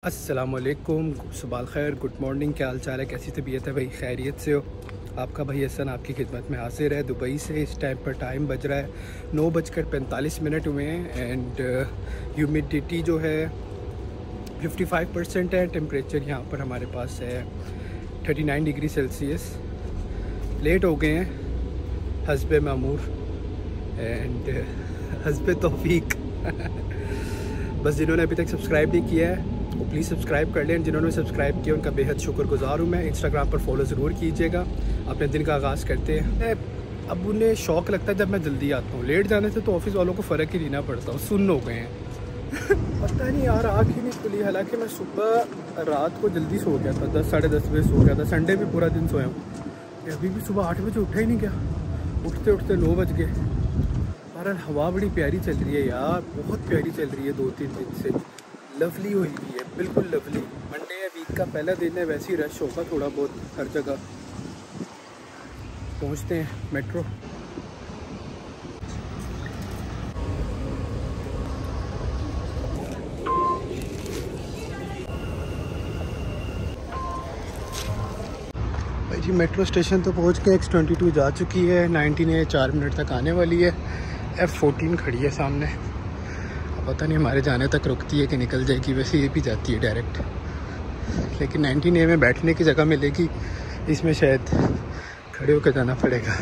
अस्सलामुअलैकुम, सुबह खैर, गुड मॉर्निंग। क्या हाल चाल है, कैसी तबीयत है भाई? खैरियत से हो? आपका भाई हसन आपकी खिदमत में हाजिर है दुबई से। इस टाइम पर टाइम बज रहा है 9:45 हुए हैं एंड ह्यूमिडिटी जो है 55% है। टेम्परेचर यहाँ पर हमारे पास है 39 डिग्री सेल्सियस। लेट हो गए हैं हस्बे मामूर एंड हस्बे तौफीक बस जिन्होंने अभी तक सब्सक्राइब नहीं किया है वो प्लीज़ सब्सक्राइब कर लें। जिन्होंने सब्सक्राइब किया उनका बेहद शुक्रगुजार हूँ मैं। इंस्टाग्राम पर फॉलो ज़रूर कीजिएगा। अपने दिन का आगाज़ करते हैं। अब उन्हें शौक़ लगता है जब मैं जल्दी आता हूँ। लेट जाने से तो ऑफिस वालों को फ़र्क ही नहीं ना पड़ता, सुन हो गए हैं पता नहीं यार, आँख ही नहीं खुली। हालांकि मैं सुबह रात को जल्दी सो गया था, 10 साढ़े 10 बजे सो गया था। संडे भी पूरा दिन सोया हूँ। अभी भी सुबह 8 बजे उठा ही नहीं गया। उठते उठते 9 बज गए। और हवा बड़ी प्यारी चल रही है यार, बहुत प्यारी चल रही है 2-3 दिन से। लवली हुई हुई है, बिल्कुल लवली। मंडे है, वीक का पहला दिन है, वैसे ही रश होगा थोड़ा बहुत हर जगह। पहुंचते हैं मेट्रो। भाई जी मेट्रो स्टेशन तो पहुंच के X22 जा चुकी है। 19 4 मिनट तक आने वाली है। F14 खड़ी है सामने। पता नहीं हमारे जाने तक रुकती है कि निकल जाएगी। वैसे ये भी जाती है डायरेक्ट, लेकिन 19A में बैठने की जगह मिलेगी, इसमें शायद खड़े होकर जाना पड़ेगा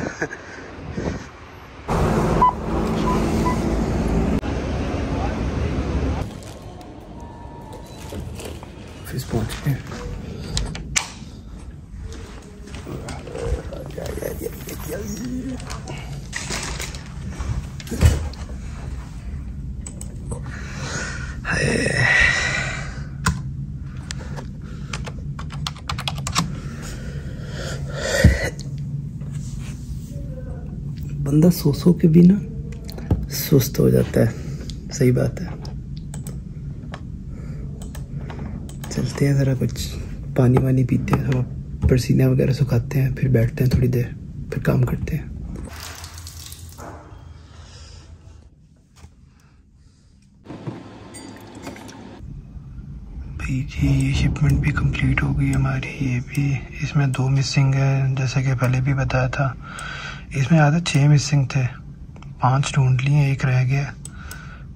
ऑफिस पहुँचते हैं। बंदा सो के भी ना सुस्त हो जाता है, सही बात है। चलते हैं ज़रा, कुछ पानी वानी पीते हैं, थोड़ा पसीना वगैरह सुखाते हैं, फिर बैठते हैं थोड़ी देर, फिर काम करते हैं। भाई जी ये शिपमेंट भी कंप्लीट हो गई हमारी। ये भी, इसमें 2 मिसिंग है, जैसा कि पहले भी बताया था। इसमें आधा 6 मिसिंग थे, 5 ढूंढ लिए, 1 रह गया।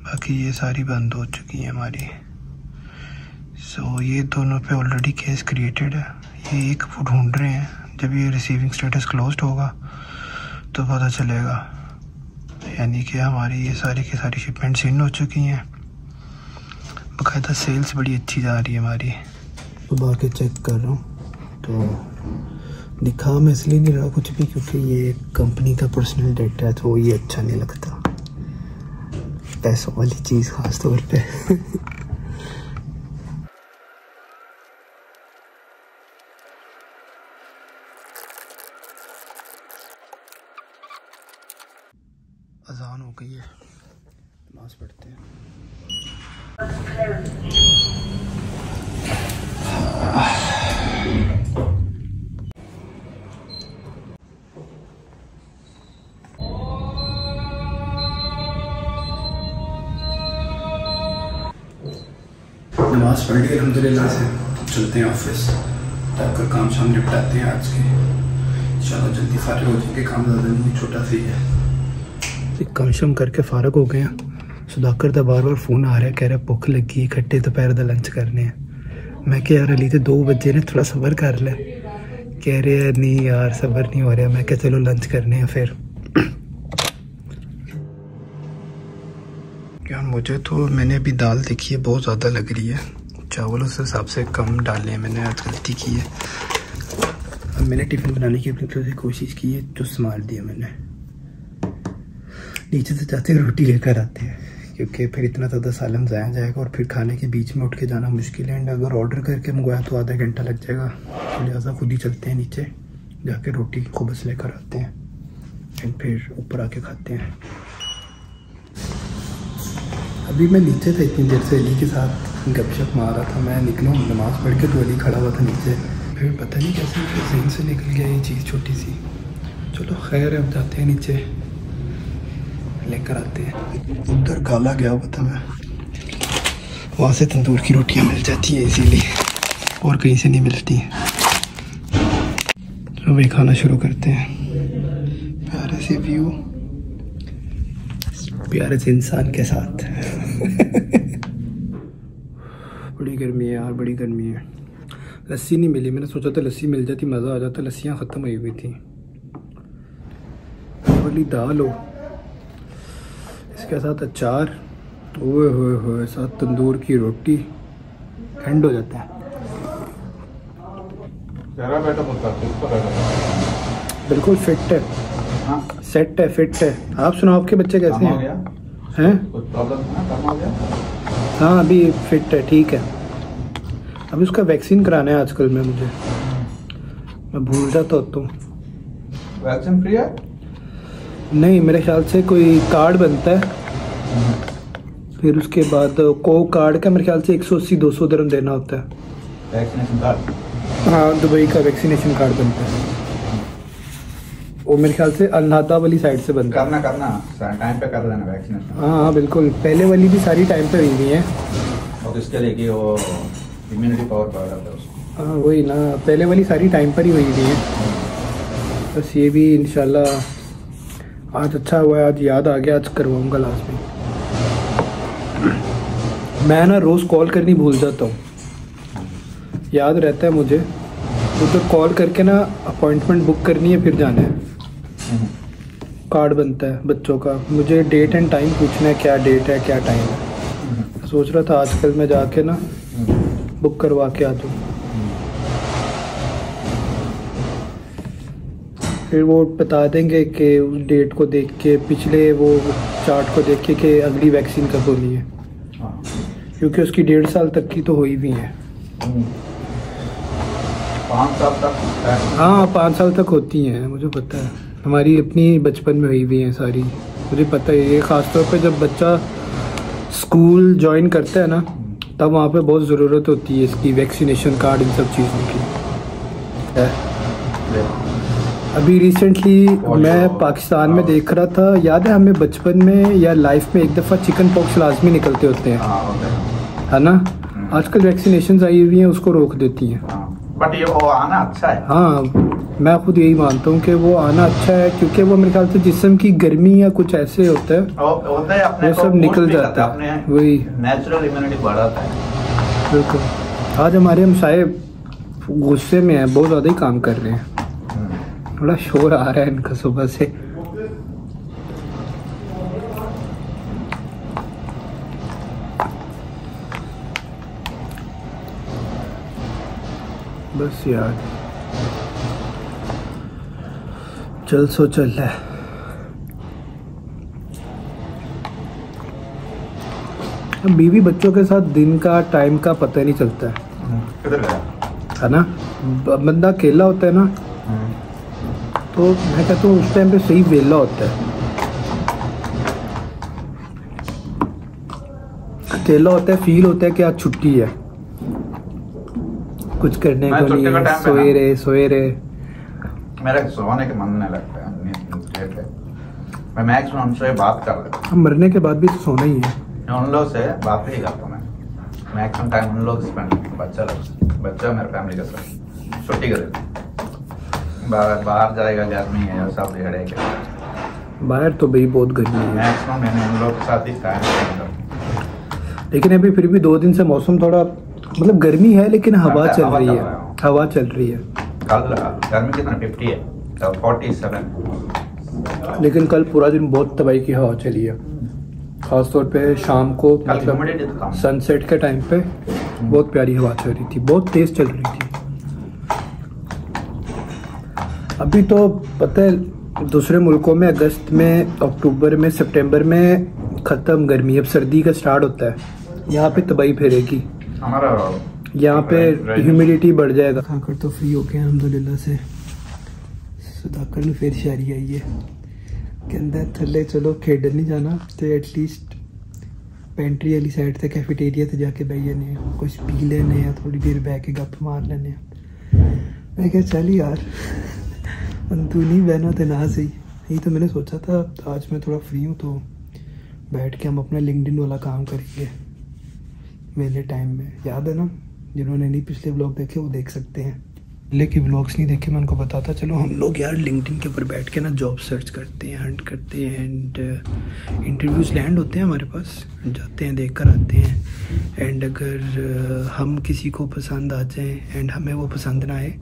बाकी ये सारी बंद हो चुकी है हमारी। सो ये दोनों पे ऑलरेडी केस क्रिएटेड है। ये एक वो ढूंढ रहे हैं। जब ये रिसीविंग स्टेटस क्लोज्ड होगा तो पता चलेगा, यानी कि हमारी ये सारी की सारी शिपमेंट्स इन हो चुकी हैं। बाकायदा सेल्स बड़ी अच्छी जा रही है हमारी। सुबह के चेक कर रहा हूँ तो दिखा मैं इसलिए नहीं रहा कुछ भी, क्योंकि ये कंपनी का पर्सनल डेटा है तो ये अच्छा नहीं लगता, पैसों वाली चीज़ खास तौर पे अजान हो गई है, नमाज पढ़ते हैं। नमाज पढ़ ली अल्हम्दुलिल्लाह से। चलते हैं ऑफिस, जाकर काम शाम निपटाते हैं आज के। चलो जल्दी फारिग हो जाएंगे, काम ज़्यादा नहीं, छोटा सी है। काम शाम करके फारिग हो गए हैं। सुधाकर का बार बार फ़ोन आ रहा है, कह रहा भुख लगी, इकट्ठे दोपहर का लंच करने हैं। मैं क्या यार अली तो 2 बजे ने, थोड़ा सब्र कर ले। कह रहे हैं नहीं यार सब्र नहीं हो रहा। मैं क्या चलो लंच करने हैं फिर। यार मुझे तो, मैंने अभी दाल देखी है बहुत ज़्यादा लग रही है, चावल उस हिसाब से कम डाले हैं मैंने, आज गलती की है। अब मैंने टिफ़िन बनाने की अपनी तरफ से कोशिश की है, जो संभाल दिया मैंने। नीचे से जाते रोटी लेकर आते हैं, क्योंकि फिर इतना ज़्यादा सालन ज़ाया जाएगा और फिर खाने के बीच में उठ के जाना मुश्किल है। एंड अगर ऑर्डर करके मंगवाया तो आधा घंटा लग जाएगा, तो लिहाजा खुद ही चलते हैं नीचे, जाके रोटी खुबस लेकर आते हैं एंड फिर ऊपर आके खाते हैं। अभी मैं नीचे था इतनी देर से, अली के साथ गपशप मार रहा था। मैं निकला नमाज़ पढ़ के तो अली खड़ा हुआ था नीचे, फिर पता नहीं कैसे जहन से निकल गया ये चीज़ छोटी सी। चलो खैर है, अब जाते हैं नीचे, लेकर आते हैं। उधर काला गया हुआ था मैं, वहाँ से तंदूर की रोटियाँ मिल जाती हैं इजीली, और कहीं से नहीं मिलती। तो भाई खाना शुरू करते हैं। प्यारे से व्यू, प्यारे से इंसान के साथ। बड़ी गर्मी है यार, बड़ी गर्मी है। लस्सी नहीं मिली, मैंने सोचा था लस्सी मिल जाती मज़ा आ जाता, लस्सियाँ ख़त्म हुई थी। वाली दाल हो, इसके साथ अचार, ओए होए होए, साथ तंदूर की रोटी, एंड हो जाता है। बिल्कुल फिट है। हाँ? सेट है, फिट है। आप सुनाओ, आपके बच्चे कैसे हैं? कुछ प्रॉब्लम है? कम हो गया? हाँ अभी फिट है, ठीक है। अभी उसका वैक्सीन कराना है आजकल में, मुझे मैं भूल जाता हूँ। तो वैक्सीन फ्री है? नहीं, मेरे ख्याल से कोई कार्ड बनता है, फिर उसके बाद को कार्ड का मेरे ख्याल से 180-200 दिरहम देना होता है। Vaccination card? हाँ, दुबई का वैक्सीनेशन कार्ड बनता है, वो मेरे ख्याल से अल्नादा वाली साइड से बनता है। करना टाइम पे कर देना वैक्सीनेशन। हाँ बिल्कुल, पहले वाली भी सारी टाइम पे हुई है। और इसके लिए कि वो इम्यूनिटी पावर बढ़ जाता है उसको। हाँ वही ना, पहले वाली सारी टाइम पर ही हुई है। बस ये भी इंशाल्लाह आज अच्छा हुआ है, आज याद आ गया, आज करवाऊँगा लास्ट में। मैं ना रोज़ कॉल करनी भूल जाता हूँ, याद रहता है मुझे, तो कॉल करके ना अपॉइंटमेंट बुक करनी है, फिर जाना है। कार्ड बनता है बच्चों का, मुझे डेट एंड टाइम पूछना है, क्या डेट है क्या टाइम है। सोच रहा था आजकल मैं जाके ना बुक करवा के आ जाऊँ, फिर वो बता देंगे कि उस डेट को देख के, पिछले वो चार्ट को देख के कि अगली वैक्सीन कब होनी है, क्योंकि उसकी 1.5 साल तक की तो हुई भी है। 5 साल तक? हाँ 5 साल तक होती हैं, मुझे पता है, हमारी अपनी बचपन में हुई भी हैं सारी, मुझे पता है। ये ख़ासतौर पे जब बच्चा स्कूल ज्वाइन करता है ना, तब वहाँ पे बहुत ज़रूरत होती है इसकी, वैक्सीनेशन कार्ड, इन सब चीज़ों की। अभी रिसेंटली मैं पाकिस्तान में देख रहा था, याद है हमें बचपन में या लाइफ में एक दफ़ा चिकन पॉक्स लाजमी निकलते होते हैं, है ना? आजकल वैक्सीनेशन आई हुई हैं, उसको रोक देती हैं। बट ये वो आना अच्छा है। हाँ मैं खुद यही मानता हूँ कि वो आना अच्छा है, क्योंकि वो मेरे ख्याल से जिस्म की गर्मी या कुछ ऐसे होता है, अपने वो सब निकल जाता है, वही नेचुरल इम्यूनिटी बढ़ाता है। बिल्कुल। आज हमारे हमसाए गुस्से में हैं, बहुत ज़्यादा ही काम कर रहे हैं, थोड़ा शोर आ रहा है इनका सुबह से। बस यार चल सो चल रहा है। बीवी बच्चों के साथ दिन का टाइम का पता ही नहीं चलता है, है ना? बंदा अकेला होता है ना, तो मैं कहता हूँ उस टाइम पे सही वेला होता है। अकेला होता है, फील होता है कि आज छुट्टी है, कुछ करने को नहीं है, सोए रहे। मेरा सोने के मन नहीं लगता है, मैं मैक्सिमम उनसे बात कर लेता हूँ। मरने के बाद भी तो सोना ही है। उन लोग से बात ही करता हूँ मैं, मैक्सिमम टाइम उन लोग स्पेंड, बच्चा मेरे फैमिली के साथ छुट्टी कर देते। बाहर जाएगा, गर्मी है, सब हेडेक है बाहर, तो भाई बहुत गर्मी है। मैक्सिमम मैंने उन लोग के साथ ही टाइम स्पेंड करता। लेकिन अभी फिर भी 2 दिन से मौसम थोड़ा, मतलब गर्मी है लेकिन हवा चल रही है, हवा चल रही है। कल गर्मी कितना 50 है, 47। लेकिन कल पूरा दिन बहुत तबाही की हवा चली है, खासतौर पे शाम को, मतलब सनसेट के टाइम पे बहुत प्यारी हवा चल रही थी, बहुत तेज चल रही थी। अभी तो पता है दूसरे मुल्कों में अगस्त में, अक्टूबर में, सितंबर में ख़त्म गर्मी, अब सर्दी का स्टार्ट होता है। यहाँ पे तबाही फेरेगी, यहाँ पे ह्यूमिडिटी बढ़ जाएगा। खाकर तो फ्री हो गए अल्हम्दुलिल्लाह से। सदाकर ने फिर शायरी आई है, कहता थले चलो खेडन नहीं जाना, तो एटलीस्ट पेंट्री वाली साइड से कैफेटेरिया से जाके बह जाने, कुछ पी लेने, थोड़ी देर बह के गप मार लेने। मैं क्या चल यार तू नहीं बहना तो ना सही। यही तो मैंने सोचा था आज मैं थोड़ा फ्री हूँ, तो बैठ के हम अपना लिंक्डइन वाला काम करेंगे, मेले टाइम में, याद है ना? जिन्होंने नहीं पिछले व्लॉग देखे वो देख सकते हैं। लेकिन व्लॉग्स नहीं देखे मैं उनको बताता चलो। हम लोग यार लिंक्डइन के ऊपर बैठ के ना जॉब सर्च करते हैं, हंट करते हैं एंड इंटरव्यूज़ लैंड होते हैं हमारे पास, जाते हैं देख कर आते हैं। एंड अगर हम किसी को पसंद आ जाए एंड हमें वो पसंद ना आए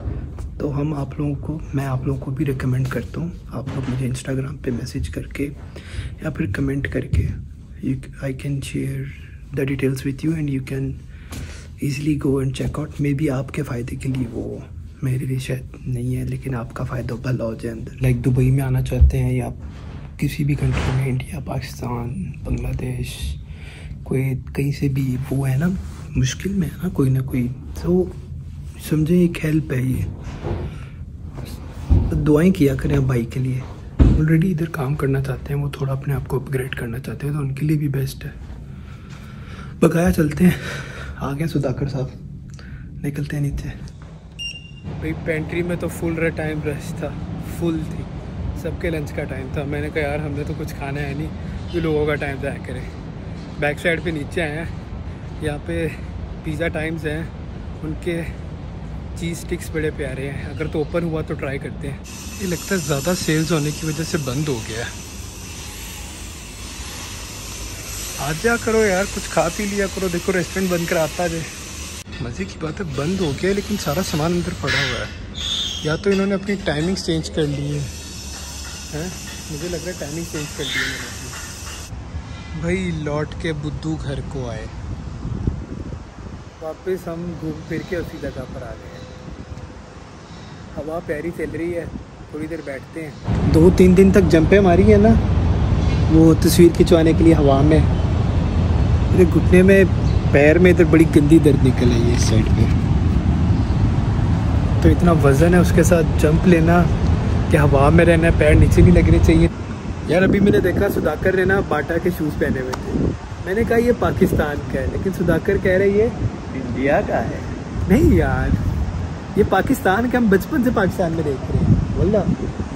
तो हम आप लोगों को, मैं आप लोगों को भी रिकमेंड करता हूँ। आप लोग मुझे इंस्टाग्राम पे मैसेज करके या फिर कमेंट करके I can share the details with you and you can easily go and check out. Maybe आपके फ़ायदे के लिए, वो मेरे लिए शायद नहीं है, लेकिन आपका फ़ायदा भला हो जाए अंदर। लाइक दुबई में आना चाहते हैं या किसी भी कंट्री में, इंडिया, पाकिस्तान, बांग्लादेश, कोई कहीं से भी वो है ना मुश्किल में है ना कोई ना कोई, तो समझे एक हेल्प है ये। दुआएं किया करें आप भाई के लिए, ऑलरेडी इधर काम करना चाहते हैं, वो थोड़ा अपने आप को अपग्रेड करना चाहते हैं तो उनके लिए भी बेस्ट है। बकाया चलते हैं, आ गए सुधाकर साहब, निकलते हैं नीचे। भाई पेंट्री में तो फुल टाइम रश था, फुल थी, सबके लंच का टाइम था। मैंने कहा यार हमने तो कुछ खाना है नहीं, ये लोगों का टाइम जाया करें। बैक साइड पे नीचे आए हैं, यहाँ पे पिज़्ज़ा टाइम्स हैं, उनके चीज़ स्टिक्स बड़े प्यारे हैं। अगर तो ओपन हुआ तो ट्राई करते हैं। ये लगता है ज़्यादा सेल्स होने की वजह से बंद हो गया है। आ जा करो यार, कुछ खा पी लिया करो। देखो रेस्टोरेंट बंद कर आता है, मज़े की बात है बंद हो गया, लेकिन सारा सामान अंदर पड़ा हुआ है। या तो इन्होंने अपनी टाइमिंग्स चेंज कर ली है, मुझे लग रहा है टाइमिंग चेंज कर दी है इन्होंने। भाई लौट के बुद्धू घर को आए, वापस हम घूम फिर के उसी जगह पर आ गए हैं। हवा प्यारी चल रही है, थोड़ी देर बैठते हैं। 2-3 दिन तक जंपे मारी है ना वो तस्वीर खिंचवाने के लिए हवा में। मेरे घुटने में, पैर में इधर बड़ी गंदी दर्द निकल आई है इस साइड पे। तो इतना वज़न है उसके साथ जंप लेना कि हवा में रहना, पैर नीचे नहीं लगने चाहिए। यार अभी मैंने देखा सुधाकर ने ना बाटा के शूज़ पहने हुए थे। मैंने कहा ये पाकिस्तान का है, लेकिन सुधाकर कह रहे ये इंडिया का है। नहीं यार ये पाकिस्तान का, हम बचपन से पाकिस्तान में देख रहे हैं। बोला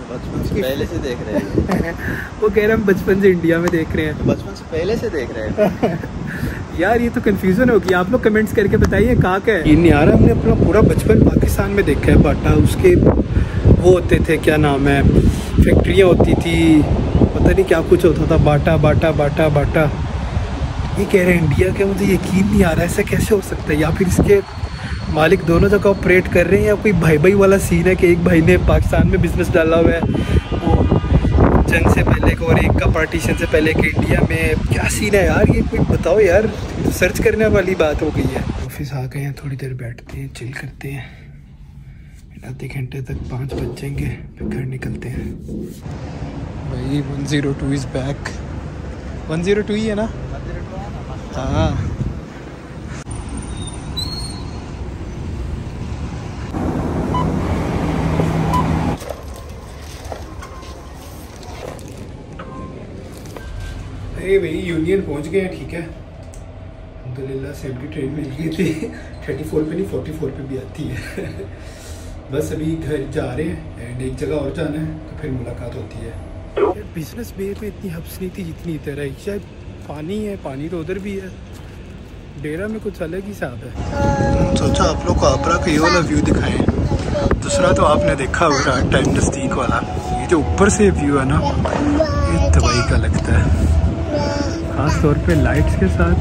बचपन से पहले से देख रहे हैं। वो कह रहे हम बचपन से इंडिया में देख रहे हैं। बचपन से पहले से देख रहे हैं। यार ये तो कंफ्यूजन होगी, आप लोग कमेंट्स करके बताइए कहाँ का है। ये नहीं आ रहा, हमने अपना पूरा बचपन पाकिस्तान में देखा है। बाटा, उसके वो होते थे, क्या नाम है, फैक्ट्रियाँ होती थी, पता नहीं क्या कुछ होता था, बाटा बाटा बाटा बाटा। ये कह रहे हैं इंडिया के, मुझे यकीन नहीं आ रहा है ऐसा कैसे हो सकता है। या फिर इसके मालिक दोनों जगह ऑपरेट कर रहे हैं, या कोई भाई भाई वाला सीन है कि एक भाई ने पाकिस्तान में बिजनेस डाला हुआ है वो जंग से पहले का, और एक का पार्टीशन से पहले के इंडिया में। क्या सीन है यार, ये कोई बताओ यार, सर्च करने वाली बात हो गई है। ऑफिस आ गए हैं, थोड़ी देर बैठते हैं, चिल करते हैं। आधे घंटे तक 5 बज जाएंगे, फिर घर निकलते हैं। भाई 102 इज़ बैक। 102 ही है ना? हाँ भाई यूनियन पहुंच गए हैं, ठीक है अल्हम्दुलिल्लाह। सेफ्टी ट्रेन मिल गई थी, 34 पे नहीं 44 पे भी आती है। बस अभी घर जा रहे हैं एंड एक जगह और जाना है, तो फिर मुलाकात होती है। बिजनेस बे में इतनी हब्स नहीं थी जितनी इधर है। शायद पानी है, पानी तो उधर भी है, डेरा में कुछ अलग ही हिसाब है। सोचा आप लोग को आबरा का ये वाला व्यू दिखाएं। दूसरा तो आपने देखा होगा रात टाइम नज़दीक वाला, ये जो ऊपर से व्यू है ना, ये दुबई का लगता है, ख़ास तौर पे लाइट्स के साथ।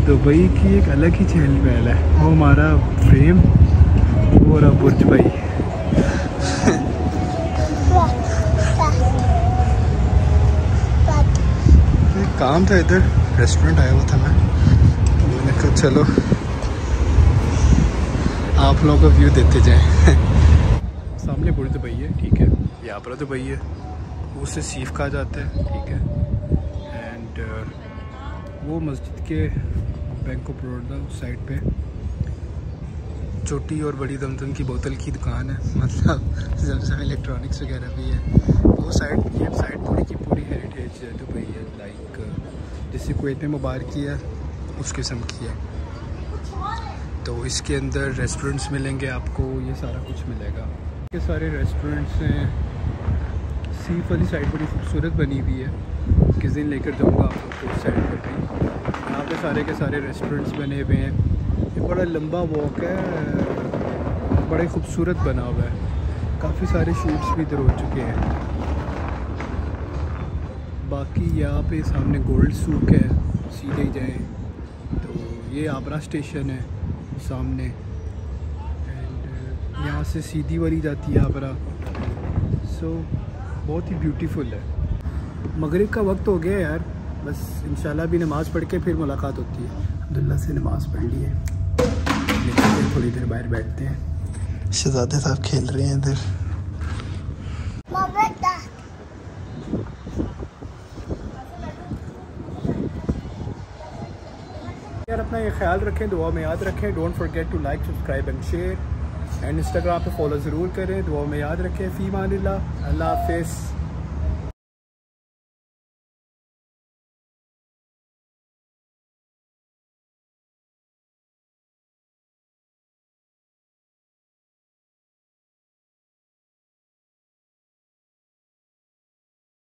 दुबई की एक अलग ही चहल पहल है। वो हमारा फ्रेम, वो रहा बुर्ज भाई। काम था इधर, रेस्टोरेंट आया हुआ था मैं, तो मैंने कहा चलो आप लोगों को व्यू देते जाएं। सामने बुर्ज दुबई है, ठीक है, ये आबरा दुबई है, उसे सीफ कहा जाता है, ठीक है। एंड वो मस्जिद के बैंक ऑफ बड़ौदा उस साइड पे छोटी और बड़ी दमदम की बोतल की दुकान है, मतलब जमजम इलेक्ट्रॉनिक्स वगैरह भी है। वो साइड, ये साइड पूरी की पूरी हेरिटेज है दुबई है, लाइक जैसे कुवैत में मुबारकी है उस किस्म की है। तो इसके अंदर रेस्टोरेंट्स मिलेंगे आपको, ये सारा कुछ मिलेगा। ये सारे रेस्टोरेंट्स हैं। सीफ वाली साइड बड़ी खूबसूरत बनी हुई है, किस दिन लेकर जाऊँगा आप लोग को उस साइड पर भी। यहाँ यहाँ पे सारे के सारे रेस्टोरेंट्स बने हुए हैं। ये बड़ा लंबा वॉक है, बड़ा ही खूबसूरत बना हुआ है। काफ़ी सारे शूट्स भी इधर हो चुके हैं। बाकी यहाँ पे सामने गोल्ड सूक है, सीधे जाएँ तो ये आबरा स्टेशन है सामने, एंड यहाँ से सीधी वाली जाती है आबरा। सो बहुत ही ब्यूटीफुल है। मगरिब का वक्त हो गया यार, बस इंशाल्लाह भी नमाज़ पढ़ के फिर मुलाकात होती है। अब्दुल्ला से नमाज़ पढ़ ली है, लेकिन थोड़ी देर बाहर बैठते हैं। शहजादे साहब खेल रहे हैं इधर। यार अपना ये ख्याल रखें, दुआ में याद रखें। Don't forget to like, subscribe and share, and Instagram पे फॉलो ज़रूर करें। दुआ में याद रखें। फ़ी मानिल्लाह, अल्लाह हाफ़िज़।